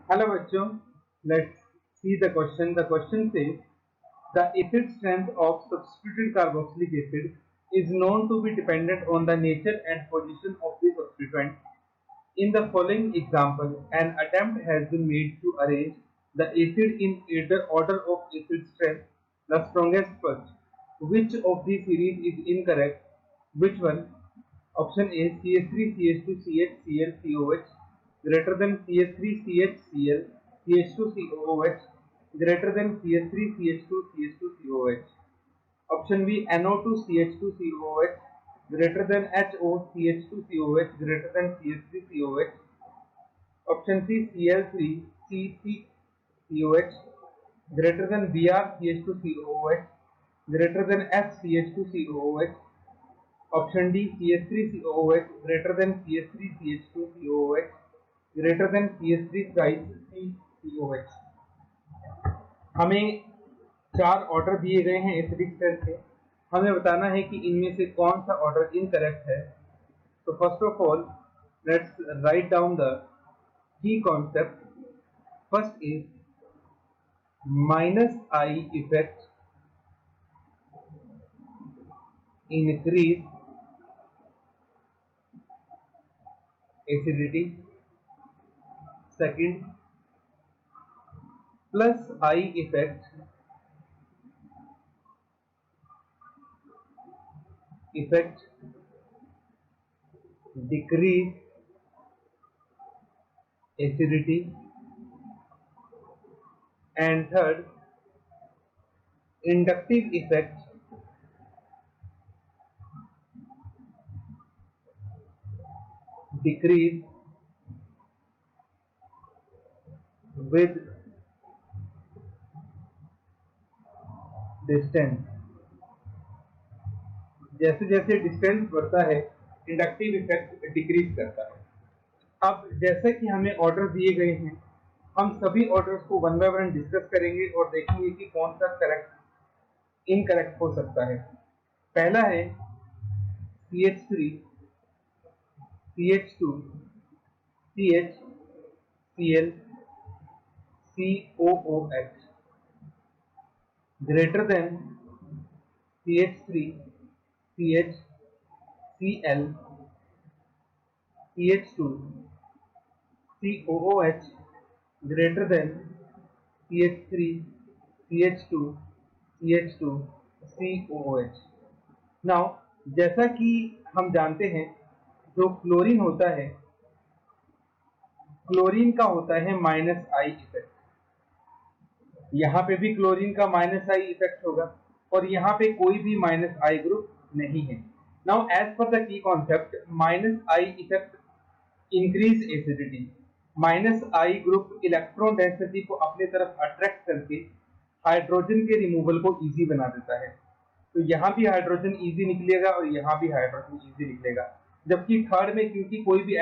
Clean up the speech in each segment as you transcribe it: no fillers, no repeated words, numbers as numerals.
Hello बच्चों, let's see the question. The question says the acid strength of substituted carboxylic acid is known to be dependent on the nature and position of the substituent. In the following example, an attempt has been made to arrange the acid in order of acid strength, the strongest first. Which of the series is incorrect? Which one? Option A CH3 CH2 CH Cl COH greater than CH3 CH Cl CH2 COOH greater than CH3 CH2 CH2 COH. Option B NO2 CH2 COOH greater than HO CH2 COH greater than CH3 COH. Option C Cl3 CC COH greater than Br CH2 COOH greater than F CH2 COOH. Option D CH3 COOH greater than CH3 CH2 COOH greater than CH3 thrice COH. हमें चार order दिए गए हैं acidic strength के। हमें बताना है कि इनमें से कौन सा ऑर्डर इनकरेक्ट है। तो first of all let's write down the की concept. First is minus I effect increase acidity. Second, plus I effect decrease acidity. And third, inductive effect decrease with distance. जैसे जैसे डिस्टेंस बढ़ता है inductive effect decrease करता है. अब जैसे कि हमें ऑर्डर दिए गए हैं, हम सभी ऑर्डर्स को वन बाय वन डिस्कस करेंगे और देखेंगे कि कौन सा करेक्ट इनकरेक्ट हो सकता है. पहला है CH3 CH2 CH Cl COOH greater than CH3 CH Cl CH2 COOH greater than CH3 CH2 CH2 COOH. Now जैसा कि हम जानते हैं जो क्लोरीन होता है, क्लोरीन का होता है माइनस आई इफेक्ट. यहाँ पे भी क्लोरीन का माइनस आई इफेक्ट होगा और यहाँ पे कोई भी माइनस आई ग्रुप नहीं है. नाउ एज पर द की concept minus I effect increase acidity. Minus I group electron density को अपनी तरफ अट्रैक्ट करके हाइड्रोजन के रिमूवल को इजी बना देता है. तो यहाँ भी हाइड्रोजन इजी निकलेगा और यहाँ भी हाइड्रोजन इजी निकलेगा. जबकि थर्ड में क्योंकि कोई भी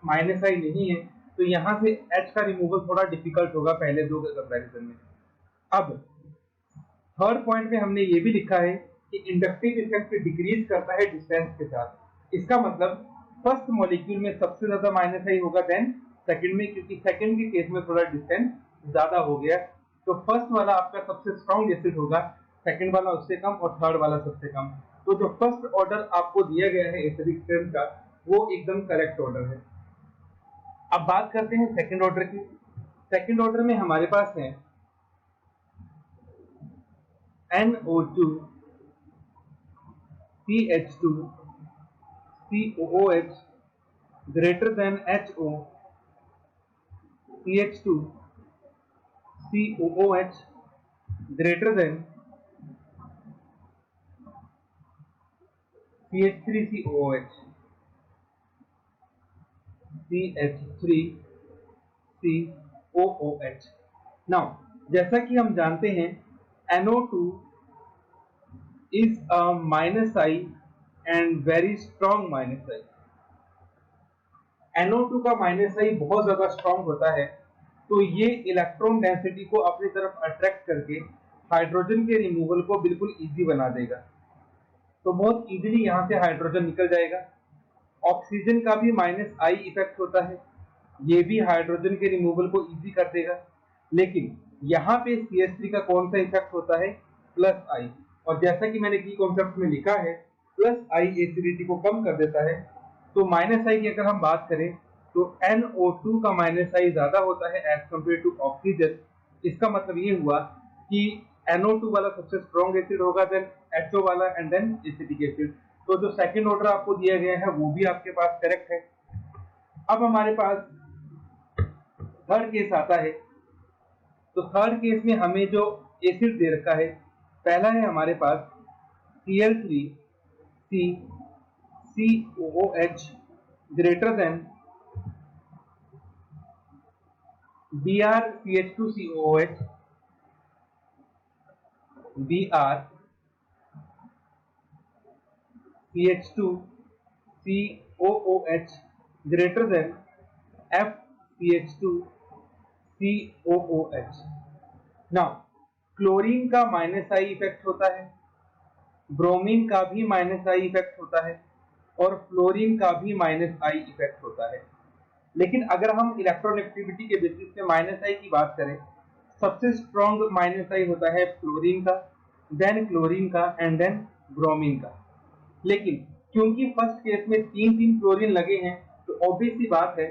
माइनस आई नहीं है तो यहाँ से H का रिमूवल थोड़ा डिफिकल्ट होगा पहले दो के कंपैरिजन में. अब थर्ड पॉइंट में हमने ये भी लिखा है कि इंडक्टिव इफेक्ट डिक्रीज करता है डिस्टेंस के साथ. इसका मतलब फर्स्ट मॉलिक्यूल में सबसे ज्यादा माइनस आई होगा देन सेकंड में, क्योंकि सेकंड के केस में थोड़ा डिस्टेंस ज्यादा हो गया. तो फर्स्ट वाला आपका सबसे स्ट्रॉन्ग एसिड होगा, सेकंड वाला उससे कम और थर्ड वाला सबसे कम. तो जो फर्स्ट ऑर्डर आपको दिया गया है एसिडिक स्ट्रेंथ का वो एकदम करेक्ट ऑर्डर है. अब बात करते हैं सेकंड ऑर्डर की. सेकंड ऑर्डर में हमारे पास है NO2 CH2 COOH greater than HO CH2 COOH greater than CH3 COOH CH3 COOH. Now जैसा कि हम जानते हैं NO2 is a minus I and very strong minus I. NO2 का माइनस आई बहुत ज्यादा स्ट्रॉन्ग होता है, तो ये इलेक्ट्रॉन डेंसिटी को अपनी तरफ अट्रैक्ट करके हाइड्रोजन के रिमूवल को बिल्कुल इजी बना देगा. तो बहुत इजीली यहाँ से हाइड्रोजन निकल जाएगा. ऑक्सीजन का भी माइनस आई इफेक्ट होता है, ये भी हाइड्रोजन के रिमूवल को इजी कर देगा। लेकिन यहाँ पे CH3 का कौन सा इफेक्ट होता है, प्लस आई, और जैसा कि मैंने की कॉन्सेप्ट में लिखा है प्लस आई एसिडिटी को कम कर देता है। तो माइनस आई की अगर हम बात करें तो NO2 का माइनस आई ज्यादा होता है एज कम्पेयर टू ऑक्सीजन। इसका मतलब ये हुआ कि NO2 वाला सबसे स्ट्रॉन्ग एसिड होगा, देन HO वाला, एंड देन एसिटिक एसिड। तो जो सेकंड ऑर्डर आपको दिया गया है वो भी आपके पास करेक्ट है। अब हमारे पास थर्ड केस आता है। तो थर्ड केस में हमें जो एसिड दे रखा है, पहला है हमारे पास Cl3CCOOH greater than BrCH2COOH, BrCH2COOH greater than FCH2COOH। Now chlorine का माइनस आई इफेक्ट होता है, ब्रोमीन का भी माइनस आई इफेक्ट होता है, और फ्लोरीन का भी माइनस आई इफेक्ट होता है। लेकिन अगर हम इलेक्ट्रोनेगेटिविटी के बेसिस पे माइनस आई की बात करें, सबसे स्ट्रॉन्ग माइनस आई होता है फ्लोरीन का, देन क्लोरीन का, एंड देन ब्रोमीन का। लेकिन क्योंकि फर्स्ट केस में तीन तीन क्लोरीन लगे हैं, तो ऑब्वियस सी बात है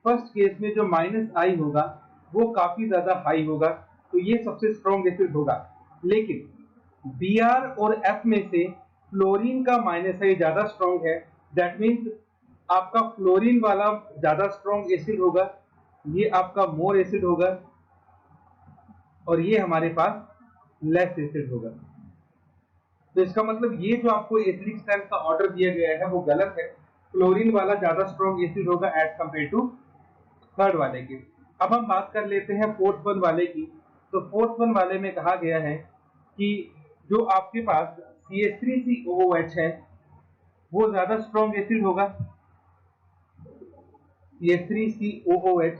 फर्स्ट केस में जो माइनस आई होगा वो काफी ज्यादा हाई होगा, तो ये सबसे स्ट्रॉन्ग एसिड होगा। लेकिन Br और F में से फ्लोरीन का माइनस आई ज्यादा स्ट्रॉन्ग है, दैट मीन्स आपका फ्लोरीन वाला ज्यादा स्ट्रॉन्ग एसिड होगा, ये आपका मोर एसिड होगा, और ये हमारे पास लेस एसिड होगा। तो इसका मतलब ये जो आपको एसिडिक स्ट्रेंथ का ऑर्डर दिया गया है वो गलत है। क्लोरीन वाला ज्यादा स्ट्रॉन्ग एसिड होगा एज कंपेयर टू थर्ड वाले के। अब हम बात कर लेते हैं फोर्थ वन वाले की। तो फोर्थ वन वाले में कहा गया है कि जो आपके पास CH3COOH है वो ज्यादा स्ट्रॉन्ग एसिड होगा। CH3COOH,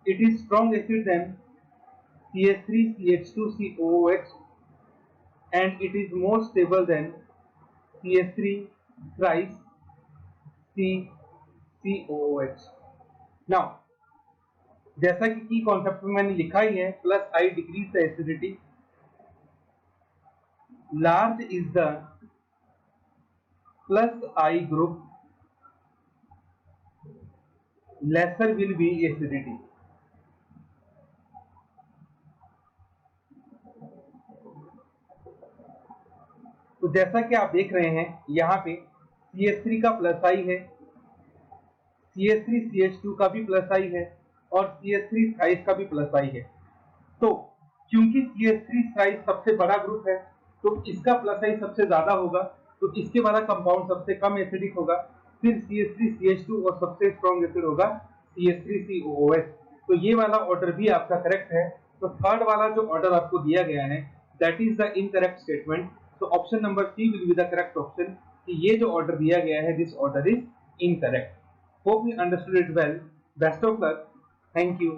it is strong acid than CH3CH2COOH, and it is more stable than CH3 thrice CCOOH। Now, जैसा कि की कॉन्सेप्ट में मैंने लिखा ही है, plus I decrease the acidity, large is the plus I group, laser will be acidity. तो जैसा कि आप देख रहे हैं यहाँ पे CH3 का प्लस आई है, CH3CH2 का भी प्लस आई है, और CH3 थ्राइस का भी प्लस आई है। तो क्योंकि CH3 थ्राइस सबसे बड़ा ग्रुप है तो इसका प्लस आई सबसे ज्यादा होगा, तो इसके वाला कंपाउंड सबसे कम एसिडिक होगा। फिर CH3CH2 और सबसे स्ट्रॉन्ग एसिड होगा CH3COOH। तो ये वाला ऑर्डर भी आपका करेक्ट है। तो थर्ड वाला जो ऑर्डर आपको दिया गया है that is the incorrect statement. तो option number C will be the correct option, कि ये जो ऑर्डर दिया गया है this order is incorrect. Hope you understood it well. Best of luck. Thank you.